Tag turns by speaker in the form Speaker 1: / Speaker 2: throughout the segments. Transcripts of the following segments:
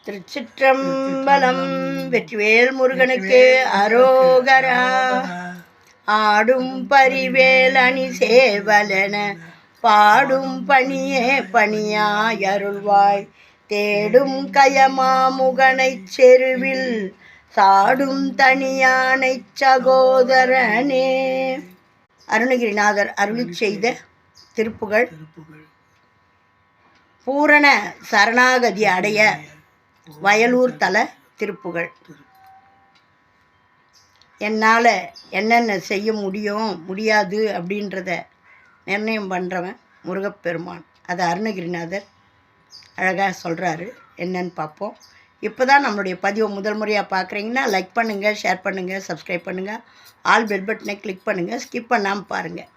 Speaker 1: திருச்சிற்றம்பலம். வெற்றிவேல் முருகனுக்கு அரோகரா. ஆடும் பரிவேல் அணி சேவலென பாடும் பணியே பணியாய் அருள்வாய். தேடும் கயமாமுகனைச் செருவில் சாடும் தனியானைச் சகோதரனே. அருணகிரிநாதர் அருளிச் செய்த திருப்புகழ். பூரண சரணாகதி அடைய வயலூர் தல திருப்புகழ். என்னால் என்னென்ன செய்ய முடியாது அப்படின்றத நிர்ணயம் பண்ணுறவன் முருகப்பெருமான். அதை அருணகிரிநாதர் அழகாக சொல்கிறாரு. என்னன்னு பார்ப்போம். இப்போ தான் நம்மளுடைய பதிவை முதல் முறையாக பார்க்குறீங்கன்னா லைக் பண்ணுங்கள், ஷேர் பண்ணுங்கள், சப்ஸ்கிரைப் பண்ணுங்கள், ஆல் பெல் பட்டனை கிளிக் பண்ணுங்கள், ஸ்கிப் பண்ணாமல் பாருங்கள்.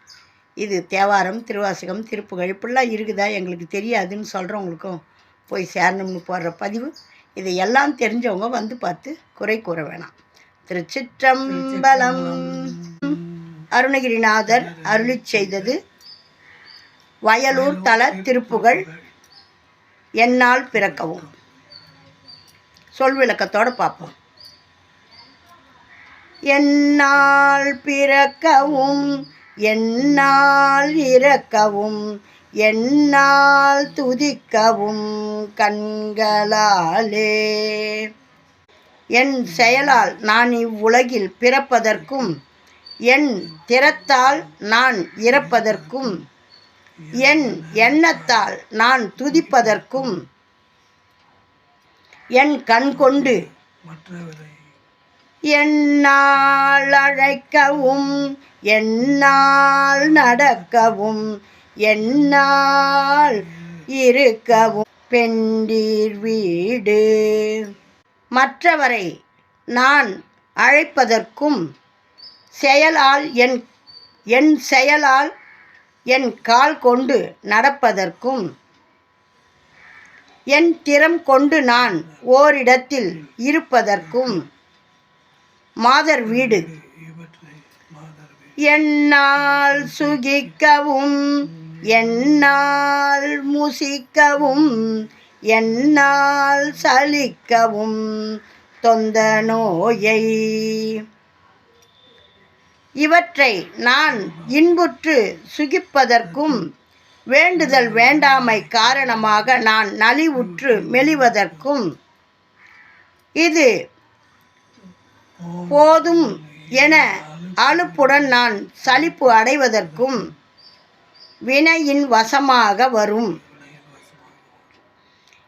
Speaker 1: இது தேவாரம், திருவாசகம், திருப்புகழ் இப்படிலாம் இருக்குதா எங்களுக்கு தெரியாதுன்னு சொல்கிறவங்களுக்கும் போய் சேரணும்னு போடுற பதிவு. இதை எல்லாம் தெரிஞ்சவங்க வந்து பார்த்து குறை கூற வேணாம். திருச்சிற்றம்பலம். அருணகிரிநாதர் அருளிச் செய்தது வயலூர் தல திருப்புகழ். என்னால் பிறக்கவும். சொல் விளக்கத்தோடு பார்ப்போம். என்னால் பிறக்கவும் என்னால் இறக்கவும் என்னால் துதிக்கவும் கண்களாலே. என் செயலால் நான் இவ்வுலகில் பிறப்பதற்கும் என் திறத்தால் நான் இறப்பதற்கும் என் எண்ணத்தால் நான் துதிப்பதற்கும் என் கண் கொண்டு என்னால் அழைக்கவும் என்னால் நடக்கவும் என்னால் இருக்கவும் பெண்டீர் வீடு. மற்றவரை நான் அழைப்பதற்கும் செயலால் என் செயலால் என் கால் கொண்டு நடப்பதற்கும் என் திறம் கொண்டு நான் ஓரிடத்தில் இருப்பதற்கும் மாதர் வீடு. என்னால் சுகிக்கவும் என்னால் முசிக்கவும் என்னால் சலிக்கவும் தொந்த நோயை. இவற்றை நான் இன்புற்று சுகிப்பதற்கும் வேண்டுதல் வேண்டாமை காரணமாக நான் நலிவுற்று மெலிவதற்கும் இது போதும் என அலுப்புடன் நான் சலிப்பு அடைவதற்கும் வினையின் வசமாக வரும்.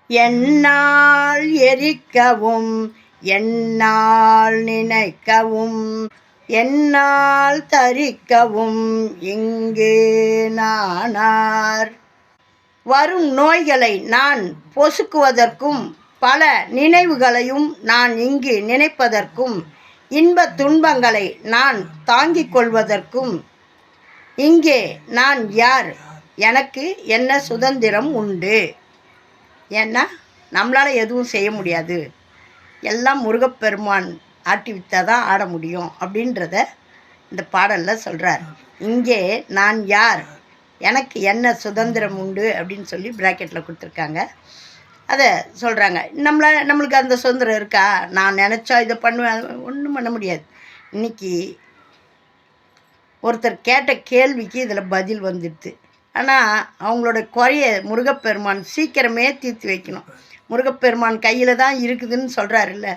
Speaker 1: என்னால் எரிக்கவும் என்னால் நினைக்கவும் என்னால் தரிக்கவும் இங்கு நானார். வரும் நோய்களை நான் பொசுக்குவதற்கும் பல நினைவுகளையும் நான் இங்கு நினைப்பதற்கும் இன்ப துன்பங்களை நான் தாங்கிக் கொள்வதற்கும் இங்கே நான் யார், எனக்கு என்ன சுதந்திரம் உண்டு? ஏன்னா நம்மளால் எதுவும் செய்ய முடியாது, எல்லாம் முருகப்பெருமான் ஆட்டி விற்றா தான் ஆட முடியும் அப்படின்றத இந்த பாடலில் சொல்கிறார். இங்கே நான் யார், எனக்கு என்ன சுதந்திரம் உண்டு அப்படின்னு சொல்லி ப்ராக்கெட்டில் கொடுத்துருக்காங்க. அதை சொல்கிறாங்க. நம்மளுக்கு அந்த சுதந்திரம் இருக்கா? நான் நினச்சா இதை பண்ணுவேன், ஒன்றும் பண்ண முடியாது. இன்றைக்கி ஒருத்தர் கேட்ட கேள்விக்கு இதில் பதில் வந்துடுது. ஆனால் அவங்களோட குறைய முருகப்பெருமான் சீக்கிரமே தீர்த்து வைக்கணும். முருகப்பெருமான் கையில் தான் இருக்குதுன்னு சொல்கிறாருல்ல,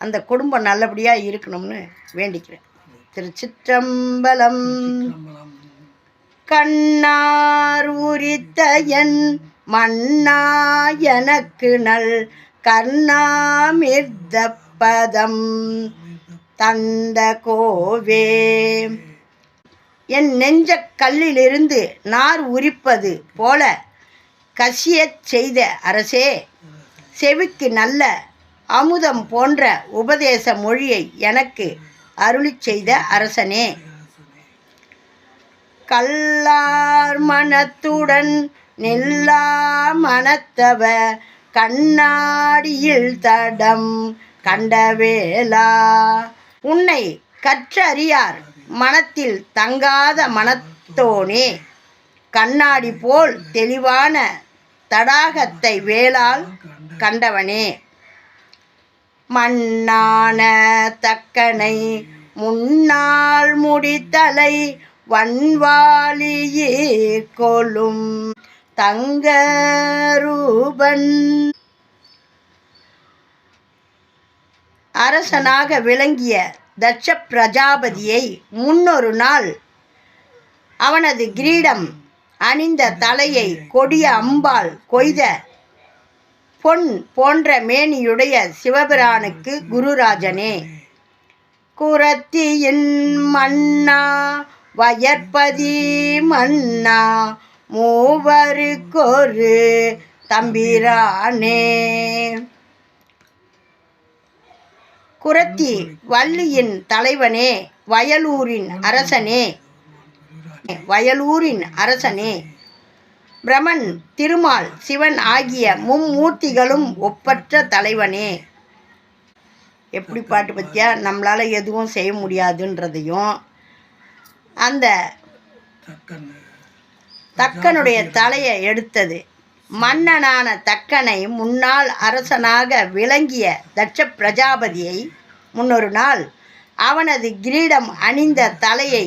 Speaker 1: அந்த குடும்பம் நல்லபடியாக இருக்கணும்னு வேண்டிக்கிறேன். திருச்சிற்றம்பலம். கண்ணார் உரித்த என் மன்னா எனக்கு நல் கர்ணாமிர்த பதம் தந்த கோவே. என் நெஞ்ச கல்லிலிருந்து நார் உரிப்பது போல கசியச் செய்த அரசே, செவிக்கு நல்ல அமுதம் போன்ற உபதேச மொழியை எனக்கு அருளிச் செய்த அரசனே. கல்லார் மனத்துடன் நில்லா மனத்தவ கண்ணாடியில் தடம் கண்டவேலா. உன்னை கற்றறியார் மனத்தில் தங்காத மனத்தோனே, கண்ணாடி போல் தெளிவான தடாகத்தை வேளால் கண்டவனே. மண்ணான தக்கனை முன்னால் முடித்தலை வன்வாலியீர் கொளும் தங்கரூபன். அரசனாக விளங்கிய தட்ச பிரஜாபதியை முன்னொரு நாள் அவனது கிரீடம் அணிந்த தலையை கொடிய அம்பால் கொய்த பொன் போன்ற மேனியுடைய சிவபிரானுக்கு குருராஜனே, குரத்தியின் மன்னா வயற்பதி மன்னா மூவருக்கொரு தம்பிரானே. குரத்தி வள்ளியின் தலைவனே, வயலூரின் அரசனே, பிரமன், திருமால், சிவன் ஆகிய மும்மூர்த்திகளும் ஒப்பற்ற தலைவனே. எப்படி பாட்டு பற்றியா, நம்மளால் எதுவும் செய்ய முடியாதுன்றதையும், அந்த தக்கனுடைய தலையை எடுத்தது மன்னனான தக்கனை முன்னாள் அரசனாக விளங்கிய தட்ச பிரஜாபதியை முன்னொரு நாள் அவனது கிரீடம் அணிந்த தலையை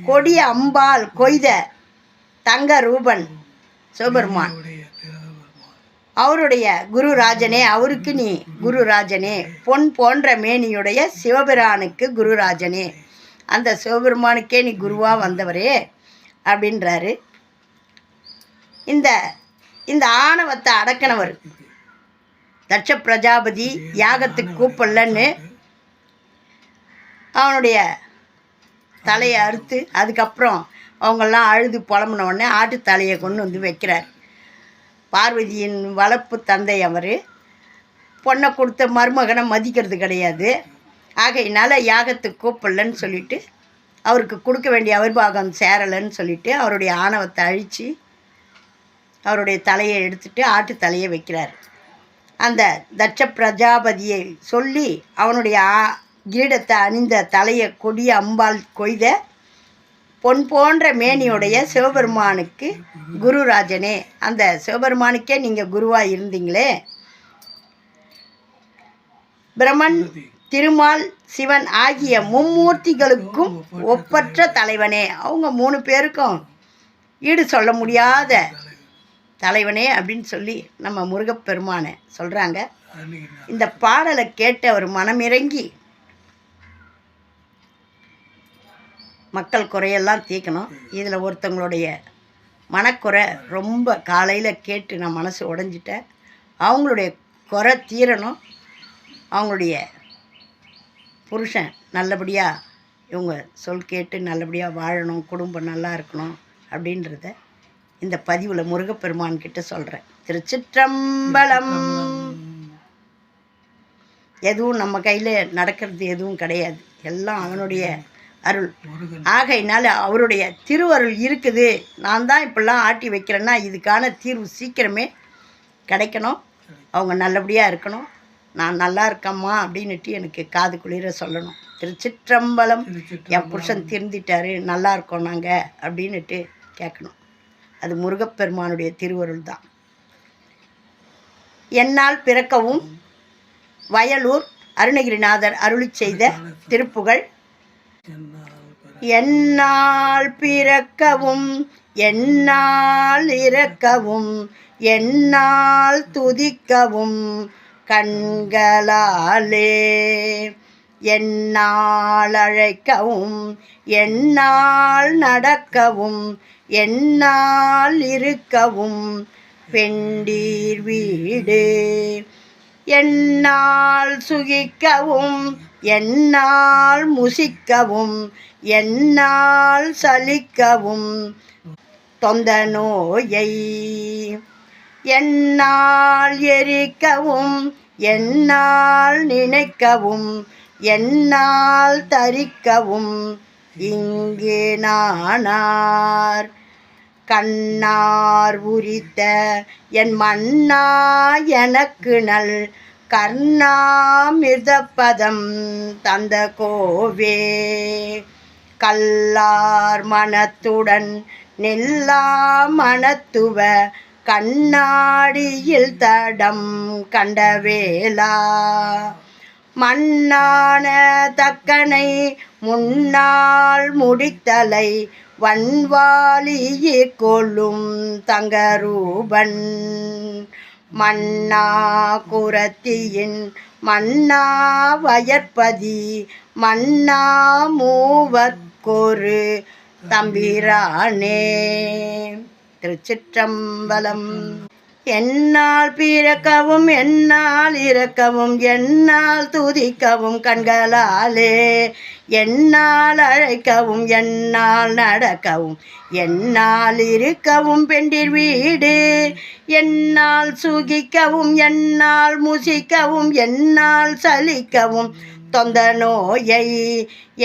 Speaker 1: கொடிய அம்பால் கொய்த தங்க ரூபன் சிவபெருமான், அவருடைய குருராஜனே, அவருக்கு நீ குருராஜனே, பொன் போன்ற மேனியுடைய சிவபிரானுக்கு குருராஜனே, அந்த சிவபெருமானுக்கே நீ குருவாக வந்தவரே அப்படின்றாரு. இந்த ஆணவத்தை அடக்கினவர் தட்ச பிரஜாபதி யாகத்துக்கு கூப்பிடலன்னு அவனுடைய தலையை அறுத்து அதுக்கப்புறம் அவங்கெல்லாம் அழுது புலம்புன உடனே ஆட்டு தலையை கொண்டு வந்து வைக்கிறார். பார்வதியின் வளர்ப்பு தந்தை அவர், பொண்ணை கொடுத்த மருமகனை மதிக்கிறது கிடையாது. ஆகையினால யாகத்துக்கு கூப்பிடலன்னு சொல்லிட்டு அவருக்கு கொடுக்க வேண்டிய அவிர்வாகம் சேரலைன்னு சொல்லிட்டு அவருடைய ஆணவத்தை அழித்து அவருடைய தலையை எடுத்துட்டு ஆட்டு தலையை வைக்கிறார். அந்த தட்ச பிரஜாபதியை சொல்லி அவனுடைய கிரீடத்தை அணிந்த தலையை கொடிய அம்பால் கொய்த பொன் போன்ற மேனியுடைய சிவபெருமானுக்கு குருராஜனே, அந்த சிவபெருமானுக்கே நீங்கள் குருவாக இருந்தீங்களே. பிரமன், திருமால், சிவன் ஆகிய மும்மூர்த்திகளுக்கும் ஒப்பற்ற தலைவனே, அவங்க 3 பேருக்கும் ஈடு சொல்ல முடியாத தலைவனே அப்படின்னு சொல்லி நம்ம முருகப்பெருமானை சொல்கிறாங்க. இந்த பாடலை கேட்டு அவர் மனமிறங்கி மக்கள் குறையெல்லாம் தீர்க்கணும். இதில் ஒருத்தவங்களுடைய மனக்குறை ரொம்ப காலையில் கேட்டு நான் மனசு உடஞ்சிட்டேன். அவங்களுடைய குறை தீரணும், அவங்களுடைய புருஷன் நல்லபடியாக இவங்க சொல் கேட்டு நல்லபடியாக வாழணும், குடும்பம் நல்லா இருக்கணும் அப்படின்றத இந்த பதிவில் முருகப்பெருமான்கிட்ட சொல்கிறேன். திருச்சிற்றம்பலம். எதுவும் நம்ம கையில் நடக்கிறது எதுவும் கிடையாது, எல்லாம் அவனுடைய அருள். ஆகையினால அவருடைய திருவருள் இருக்குது. நான் தான் இப்படிலாம் ஆட்டி வைக்கிறேன்னா இதுக்கான தீர்வு சீக்கிரமே கிடைக்கணும். அவங்க நல்லபடியாக இருக்கணும், நான் நல்லா இருக்கம்மா அப்படின்னுட்டு எனக்கு காது குளிர சொல்லணும். திருச்சிற்றம்பலம். என் புருஷன் திருந்திட்டாரு, நல்லா இருக்கோம் நாங்கள் அப்படின்னுட்டு கேட்கணும். அது முருகப்பெருமானுடைய திருவருள் தான். என்னால் பிறக்கவும் வயலூர் அருணகிரிநாதர் அருளி செய்த திருப்புகழ். என்னால் பிறக்கவும் என்னால் இறக்கவும் என்னால் துதிக்கவும் கண்களாலே என்னால் அழைக்கவும் என்னால் நடக்கவும் என்னால் இருக்கவும் பெண்டீர் வீடு என்னால் சுகிக்கவும் என்னால் முசிக்கவும் என்னால் சலிக்கவும் தொந்த நோயை என்னால் எரிக்கவும் என்னால் நினைக்கவும் என்னால் தரிக்கவும் இங்கே நானார் கண்ணார் உரித்த என் மன்னா எனக்கு நல் கர்ணாமிர்தப்பதம் தந்த கோவே கல்லார் மனத்துடன் நில்லா மனத்துவ கண்ணாடியில் தடம் கண்டவேலா மண்ணான தக்கனை முன்னால் முடித்தலை வன்வாலியை கொள்ளும் தங்கரூபன் மன்னா குரத்தியின் மன்னா வயற்பதி மன்னா மூவர்க்கொரு தம்பிரானே. திருச்சிற்றம்பலம். என்னால் பிறக்கவும் என்னால் இறக்கவும் என்னால் துதிக்கவும் கண்களாலே என்னால் அழைக்கவும் என்னால் நடக்கவும் என்னால் இருக்கவும் பெண்டிர் வீடு என்னால் சுகிக்கவும் என்னால் முசிக்கவும் என்னால் சலிக்கவும் தொந்த நோயை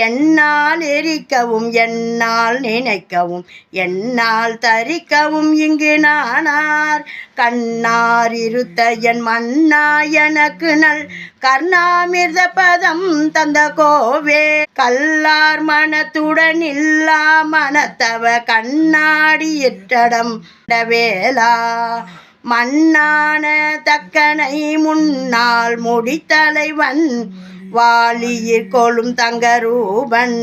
Speaker 1: என்னால் எரிக்கவும் என்னால் நினைக்கவும் என்னால் தரிக்கவும் இங்கு நானார் கண்ணார் இருத்த என் மன்னா எனக்கு நல் கர்ணாமிர்த பதம் தந்த கோவே கல்லார் மனத்துடன் இல்லா மனத்தவ கண்ணாடி இட்டடம் வேளா மண்ணான தக்கனை முன்னால் முடித்தலைவன் வாலியிற் கொள்ளும் தங்கரூபன்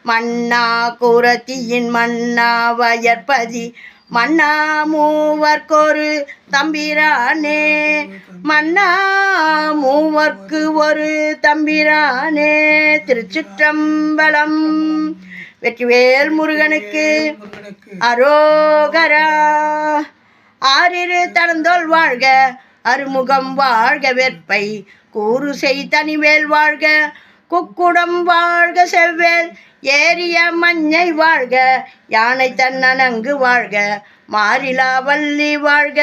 Speaker 1: மன்னா குரத்தியின் மன்னா வயற்பதி மன்னா மூவர்க்கொரு தம்பிரானே மன்னா மூவர்க்கு ஒரு தம்பிரானே. திருச்சிற்றம்பலம். வெற்றிவேல் முருகனுக்கு அரோகரா. ஆறிரு தடந்தோள் வாழ்க அருமுகம் வாழ்க வெற்பை கூறு செய் தனிவேல் வாழ்க குக்குடம் வாழ்க செவ்வேல் ஏரிய மஞ்சை வாழ்க யானை தன்னனங்கு வாழ்க மாறிலா வள்ளி வாழ்க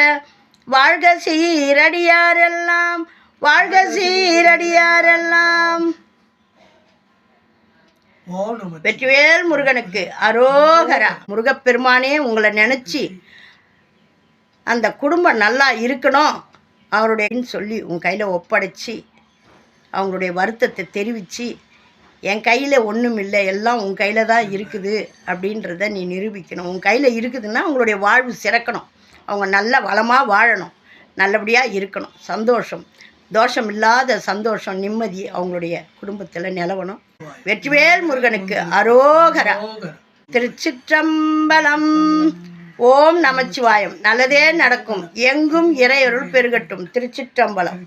Speaker 1: வாழ்க சீரடியாரெல்லாம் வாழ்க சீரடியாரெல்லாம். வெற்றிவேல் முருகனுக்கு அரோகரா. முருகப்பெருமானே உங்களை நினச்சி அந்த குடும்பம் நல்லா இருக்கணும் அவருடைய சொல்லி உன் கையில் ஒப்படைச்சி அவங்களுடைய வருத்தத்தை தெரிவித்து என் கையில் ஒன்றும் இல்லை எல்லாம் உன் கையில் தான் இருக்குது அப்படின்றத நீ நிரூபிக்கணும். உன் கையில் இருக்குதுன்னா அவங்களுடைய வாழ்வு சிறக்கணும், அவங்க நல்ல வளமாக வாழணும், நல்லபடியாக இருக்கணும், சந்தோஷம் தோஷம் இல்லாத சந்தோஷம் நிம்மதி அவங்களுடைய குடும்பத்தில் நிலவணும். வெற்றிவேல் முருகனுக்கு அரோகரா. திருச்சிற்றம்பலம். ஓம் நமச்சிவாயம். நல்லதே நடக்கும், எங்கும் இறையருள் பெருகட்டும். திருச்சிற்றம்பலம்.